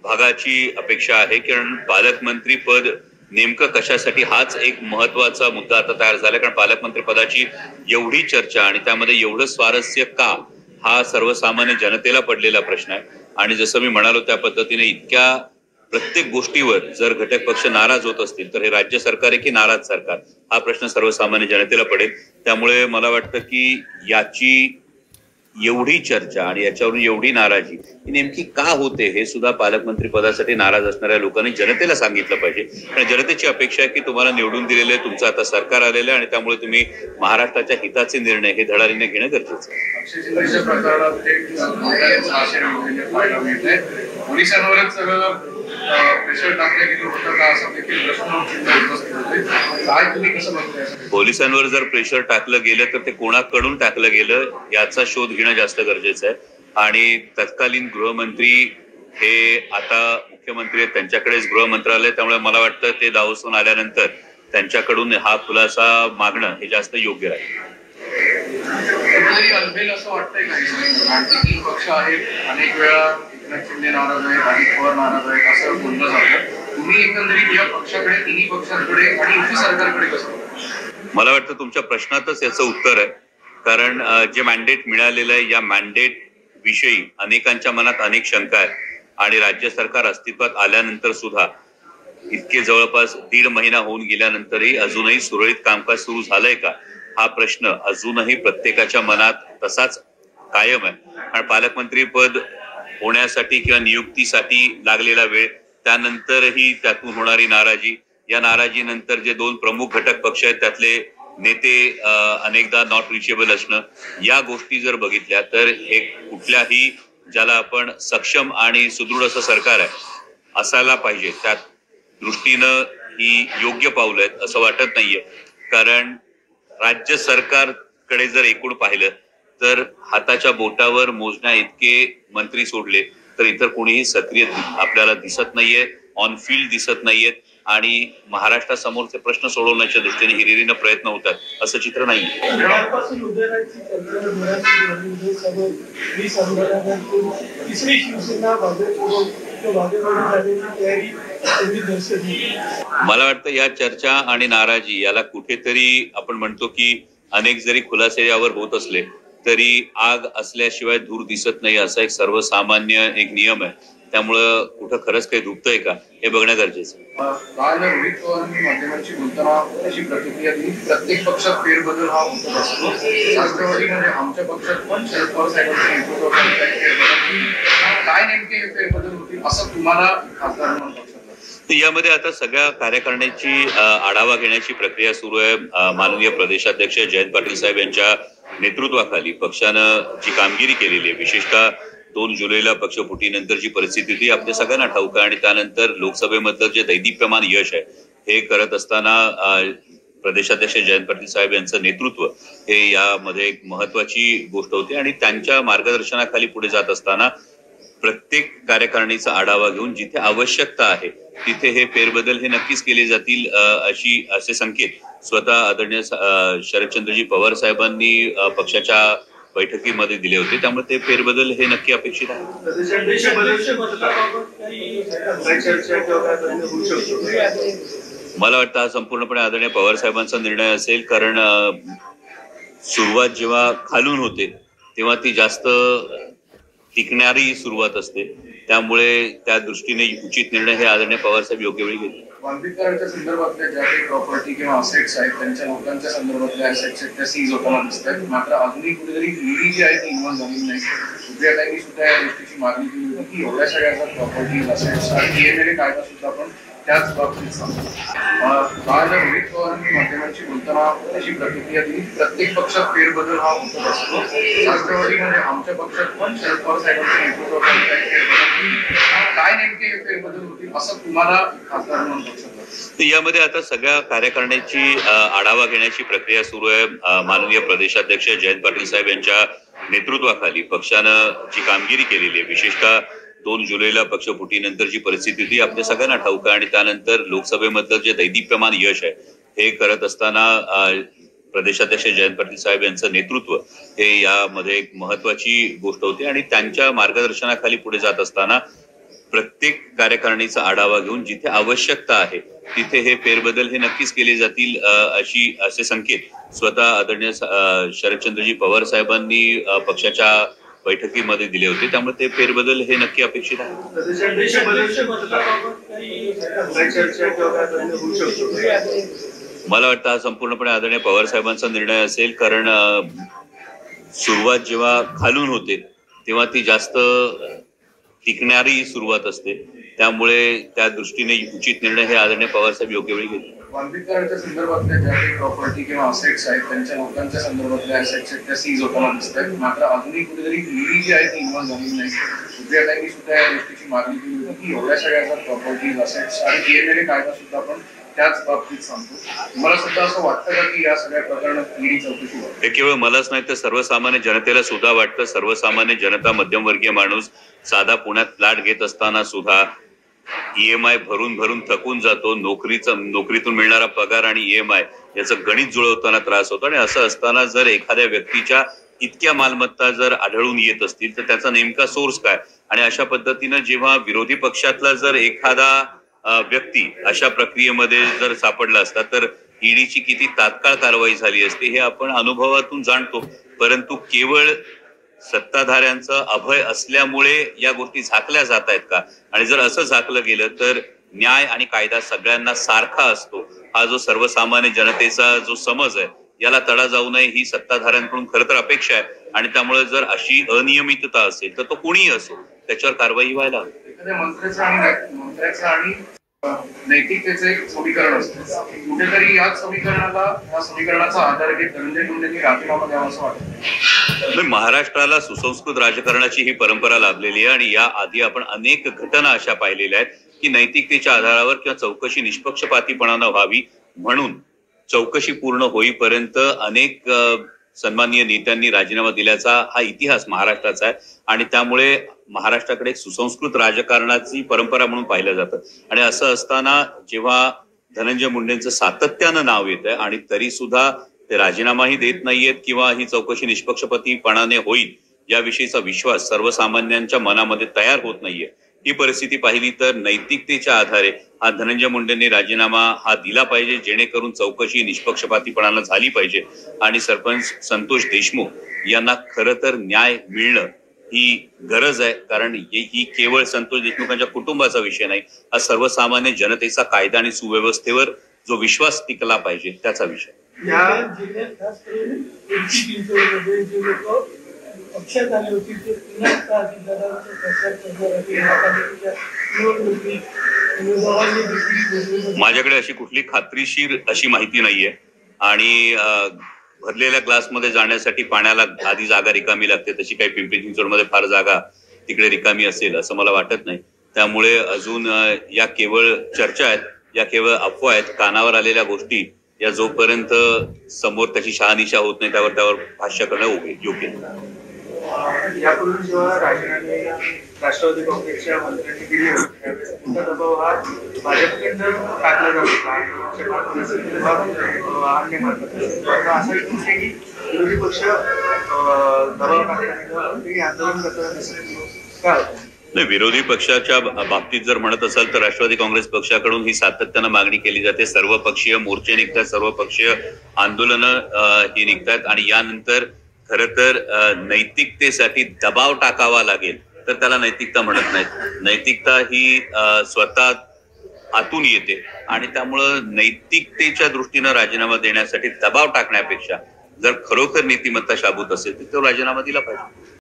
भागाची अपेक्षा आहे, कारण पालकमंत्री पद नेमकं कशासाठी हाच एक महत्वाचा मुद्दा आता तयार झाला. कारण पालकमंत्री पदाची एवढी चर्चा आणि त्यामध्ये एवढं स्वारस्य का, हा सर्वसामान्य जनतेला पडलेला प्रश्न आहे. आणि जसं मी म्हणालो त्या पद्धतीने इतक्या प्रत्येक गोष्टीवर जर घटक पक्ष नाराज होत असतील तर हे राज्य सरकार आहे की नाराज सरकार, हा प्रश्न सर्वसामान्य जनतेला पडेल. त्यामुळे मला वाटतं की याची एवढी चर्चा आणि याच्यावरून एवढी नाराजी ही नेमकी का होते हे सुद्धा पालकमंत्री पदासाठी नाराज असणाऱ्या लोकांनी जनतेला सांगितलं पाहिजे. कारण जनतेची अपेक्षा आहे की तुम्हाला निवडून दिलेले तुमचं आता सरकार आलेलं आहे आणि त्यामुळे तुम्ही महाराष्ट्राच्या हिताचे निर्णय हे धडाडीने घेणं गरजेचं आहे. पोलिसांवर जर प्रेशर टाकलं गेलं तर ते कोणाकडून टाकलं गेलं याचा शोध घेणं जास्त गरजेचं आहे. आणि तत्कालीन गृहमंत्री हे आता मुख्यमंत्री आहेत, त्यांच्याकडेच गृह मंत्रालय, त्यामुळे मला वाटतं ते दावोसून आल्यानंतर त्यांच्याकडून हा खुलासा मागणं हे जास्त योग्य राहील. असं वाटतंय का तीन पक्ष आहेत, अनेक वेळा शिंदे नाराज आहे, अजित पवार नाराज आहे असं बोललं जातं. तुम्ही एकंदरीत या पक्षाकडे, तिन्ही पक्षांकडे आणि युती सरकारकडे कसं? मला वाटतं तुमच्या प्रश्नातच याचं उत्तर आहे. कारण जे मॅन्डेट मिळालेलं आहे या मॅन्डेट विषयी अनेकांच्या मनात अनेक शंका आहेत. आणि राज्य सरकार अस्तित्वात आल्यानंतर सुद्धा इतके जवळपास 1.5 महिना होऊन गेल्यानंतरही अजूनही सुरळीत कामकाज सुरू झालंय का, हा प्रश्न अजूनही प्रत्येकाच्या मनात तसाच कायम आहे. आणि पालकमंत्री पद होण्यासाठी किंवा नियुक्तीसाठी लागलेला वेळ, त्यानंतरही त्यातून होणारी नाराजी, या नाराजीनंतर जे 2 प्रमुख घटक पक्ष आहेत त्यातले नेते अनेकदा नॉट रिचेबल असणं, या गोष्टी जर बघितल्या तर हे कुठल्याही ज्याला आपण सक्षम आणि सुदृढ असं सरकार आहे असायला पाहिजे त्या दृष्टीनं ही योग्य पावलं आहेत असं वाटत नाहीये. कारण राज्य सरकारकडे जर एकूण पाहिलं तर हाताच्या बोटावर मोजण्या इतके मंत्री सोडले तर इतर कोणीही सक्रिय आपल्याला दिसत नाहीये, ऑन फील्ड दिसत नाहीयेत. आणि महाराष्ट्रासमोरचे प्रश्न सोडवण्याच्या दृष्टीने हिरिरीनं प्रयत्न होतात असं चित्र नाही. मला वाटतं या चर्चा आणि नाराजी याला कुठेतरी आपण म्हणतो की अनेक जरी खुलासे यावर होत असले तरी आग असल्याशिवाय धूर दिसत नाही असा एक सर्वसामान्य एक नियम आहे. त्यामुळं कुठं खरंच काही धुकतंय का हे बघणं गरजेचं आहे. रोहित पवारांनी माध्यमांशी बोलताना अशी प्रतिक्रिया दिली, प्रत्येक पक्षात फेरबदल हा होत असतो. राष्ट्रवादी म्हणजे आमच्या पक्षात पण शरद पवार साहेबांच्या नेतृत्वाखाली काही फेरबदल, काय नेमके हे फेरबदल होतील असं तुम्हाला खासदार म्हणून पक्षात? यामध्ये आता सगळ्या कार्यकारिणीची आढावा घेण्याची प्रक्रिया सुरू आहे. माननीय प्रदेशाध्यक्ष जयंत पाटील साहेब यांच्या नेतृत्वाखाली पक्षानं जी कामगिरी केलेली आहे, विशेषतः 2 जुलैला पक्षफुटीनंतरची परिस्थिती ती आपल्या सगळ्यांना ठाऊक आहे. आणि त्यानंतर लोकसभेमधलं जे दैदिप्यमान यश आहे हे करत असताना प्रदेशाध्यक्ष जयंत पाटील साहेब यांचं नेतृत्व हे यामध्ये एक महत्वाची गोष्ट होती. आणि त्यांच्या मार्गदर्शनाखाली पुढे जात असताना प्रत्येक कार्यकारिणीचा आढावा घेऊन जिथे आवश्यकता आहे तिथे हे फेरबदल हे नक्कीच केले जातील असे संकेत स्वतः आदरणीय शरदचंद्रजी पवार साहेबांनी पक्षाच्या बैठकीमध्ये दिले होते. त्यामुळे ते फेरबदल हे नक्की अपेक्षित आहे. मला वाटतं हा संपूर्णपणे आदरणीय पवार साहेबांचा निर्णय असेल. कारण सुरुवात जेव्हा खालून होते तेव्हा ती जास्त टिकणारी सुरुवात असते. त्यामुळे त्या दृष्टीने उचित निर्णय हे आदरणीय पवार साहेब योग्य वेळी घेतले. वाल्मिकांच्या संदर्भातल्या ज्या काही प्रॉपर्टी किंवा असेट्स आहेत त्यांच्या लोकांच्या संदर्भातल्या असेट्स त्या सीज होताना दिसतात. मात्र अजूनही कुठेतरी ईडी जी आहे ती इन्व्हॉल्व झालेली नाही. सुप्रियाताईंनी सुद्धा या गोष्टीची मागणी केली होती की एवढ्या सगळ्या प्रॉपर्टी असेट्स आणि डीएनए कायदा सुद्धा आपण त्याच बाबतीत सांगतो. रोहित पवारांनी माध्यमांशी बोलताना अशी प्रतिक्रिया दिली, प्रत्येक पक्षात फेरबदल हा होत असतो. राष्ट्रवादी म्हणजे आमच्या पक्षात पण शरद पवार साहेबांच्या नेतृत्वाखाली काही फेरबदल, काय नेमके हे फेरबदल होतील असं तुम्हाला खासदार म्हणून पक्षात? यामध्ये आता सगळ्या कार्यकारिणीची आढावा घेण्याची प्रक्रिया सुरू आहे. माननीय प्रदेशाध्यक्ष जयंत पाटील साहेब यांच्या नेतृत्वाखाली पक्षानं जी कामगिरी केलेली आहे, विशेषतः 2 जुलैला पक्षफुटीनंतरची परिस्थिती ती आपल्या सगळ्यांना ठाऊक आहे. आणि त्यानंतर लोकसभेमधलं जे दैदिप्यमान यश आहे हे करत असताना प्रदेशाध्यक्ष जयंत पाटील साहेब यांचं नेतृत्व हे यामध्ये एक महत्वाची गोष्ट होती. आणि त्यांच्या मार्गदर्शनाखाली पुढे जात असताना प्रत्येक कार्यकारिणीचा आढावा घेऊन जिथे आवश्यकता आहे तिथे हे फेरबदल हे नक्कीच केले जातील असे संकेत स्वतः आदरणीय शरदचंद्रजी पवार साहेबांनी पक्षाच्या बैठकीमध्ये दिले होते. त्यामुळे ते फेरबदल हे नक्की अपेक्षित आहे. मला वाटतं हा संपूर्णपणे आदरणीय पवार साहेबांचा निर्णय असेल, कारण सुरुवात जेव्हा खालून होते तेव्हा ती जास्त टिकणारी सुरुवात असते. त्यामुळे त्या दृष्टीने उचित निर्णय हे आदरणीय पवार साहेब योग्य वेळी घेतले. वाल्मिकांच्या संदर्भातल्या ज्या काही प्रॉपर्टी किंवा असेट्स आहेत त्यांच्या लोकांच्या संदर्भातल्या असेट्स त्या सीज होताना दिसत आहेत. मात्र अजूनही कुठेतरी ईडी जी आहे ती इन्व्हॉल्व झालेली नाही. सुप्रियाताईंनी सुद्धा या गोष्टीची मागणी केली होती की एवढ्या सगळ्या प्रॉपर्टीज असेट्स आणि डीएनए कायदा सुद्धा आपण त्याच बाबतीत सांगतो. मला सुद्धा असं वाटतं का की या सगळ्या प्रकरणात ईडी चौकशी व्हावी? हे केवळ मलाच नाही तर सर्वसामान्य जनतेला सुद्धा वाटतं. सर्वसामान्य जनता, मध्यमवर्गीय माणूस साधा पुण्यात फ्लॅट घेत असताना सुद्धा ईएमआय भरून भरून थकून जातो. नोकरीतून मिळणारा पगार आणि ईएमआय याचं गणित जुळवताना त्रास होतो. आणि असं असताना जर एखाद्या व्यक्तीच्या इतक्या मालमत्ता जर आढळून येत असतील तर त्याचा नेमका सोर्स काय? आणि अशा पद्धतीनं जेव्हा विरोधी पक्षातला जर एखादा व्यक्ती अशा प्रक्रियेमध्ये जर सापडला असता तर ईडीची किती तात्काळ कारवाई झाली असते हे आपण अनुभवातून जाणतो. परंतु केवळ सत्ताधाऱ्यांचं अभय असल्यामुळे या गोष्टी झाकल्या जात आहेत का? आणि जर असं झाकलं गेलं तर न्याय आणि कायदा सगळ्यांना सारखा असतो हा जो सर्वसामान्य जनतेचा जो समज आहे याला तडा जाऊ नये ही सत्ताधाऱ्यांकडून खरं तर अपेक्षा आहे. आणि त्यामुळे जर अशी अनियमितता असेल तर तो कोणीही असो त्याच्यावर कारवाई व्हायला हवी. एखाद्या मंत्र्याचं आणि नैतिकतेचं एक समीकरण असतं. कुठेतरी या समीकरणाचा आधार घेत धनंजय मुंडेंनी राजीनामा द्यावा असं वाटतं. महाराष्ट्राला सुसंस्कृत राजकारणाची ही परंपरा लाभलेली आहे. आणि या आधी आपण अनेक घटना अशा पाहिलेल्या आहेत की नैतिकतेच्या आधारावर किंवा चौकशी निष्पक्षपातीपणानं व्हावी म्हणून चौकशी पूर्ण होईपर्यंत अनेक सन्माननीय नेत्यांनी राजीनामा दिल्याचा हा इतिहास महाराष्ट्राचा आहे. आणि त्यामुळे महाराष्ट्राकडे एक सुसंस्कृत राजकारणाची परंपरा म्हणून पाहिलं जातं. आणि असं असताना जेव्हा धनंजय मुंडेंचं सातत्यानं नाव येत आहे आणि तरी सुद्धा ते राजीनामाही देत नाहीयेत किंवा ही चौकशी निष्पक्षपातीपणाने होईल याविषयीचा विश्वास सर्वसामान्यांच्या मनामध्ये तयार होत नाहीये. ही परिस्थिती पाहिली तर नैतिकतेच्या आधारे हा धनंजय मुंडेंनी राजीनामा हा दिला पाहिजे जेणेकरून चौकशी निष्पक्षपातीपणानं झाली पाहिजे. आणि सरपंच संतोष देशमुख यांना खरं तर न्याय मिळणं ही गरज आहे. कारण ही केवळ संतोष देशमुखांच्या कुटुंबाचा विषय नाही, हा सर्वसामान्य जनतेचा कायदा आणि सुव्यवस्थेवर जो विश्वास टिकला पाहिजे त्याचा विषय. माझ्याकडे अशी कुठली खात्रीशीर अशी माहिती नाहीये. आणि भरलेल्या ग्लासमध्ये जाण्यासाठी पाण्याला आधी जागा रिकामी लागते, तशी काही पिंपरी चिंचवडमध्ये फार जागा तिकडे रिकामी असेल असं मला वाटत नाही. त्यामुळे अजून या केवळ चर्चा आहेत, या केवळ अफवा आहेत. कानावर आलेल्या गोष्टी या जोपर्यंत समोर त्याची शहानिशा होत नाही त्यावर भाष्य करणं योग्य. यापूर्वी जेव्हा राजीनामे राष्ट्रवादी काँग्रेसच्या मंत्र्यांनी दिले होते त्यावेळेस दबाव हा भाजपकडनं टाकला जात होता. असं इथून की विरोधी पक्ष दबाव टाकताना आंदोलन करताना दिसत काय होतं? नाही, विरोधी पक्षाच्या बाबतीत जर म्हणत असाल तर राष्ट्रवादी काँग्रेस पक्षाकडून ही सातत्यानं मागणी केली जाते. सर्वपक्षीय मोर्चे निघतात, सर्वपक्षीय आंदोलनं ही निघतात. आणि यानंतर खरं तर नैतिकतेसाठी दबाव टाकावा लागेल तर त्याला नैतिकता म्हणत नाहीत. नैतिकता ही स्वतः आतून येते. आणि त्यामुळं नैतिकतेच्या दृष्टीनं राजीनामा देण्यासाठी दबाव टाकण्यापेक्षा जर खरोखर नीतिमत्ता शाबूत असेल तर तो राजीनामा दिला पाहिजे.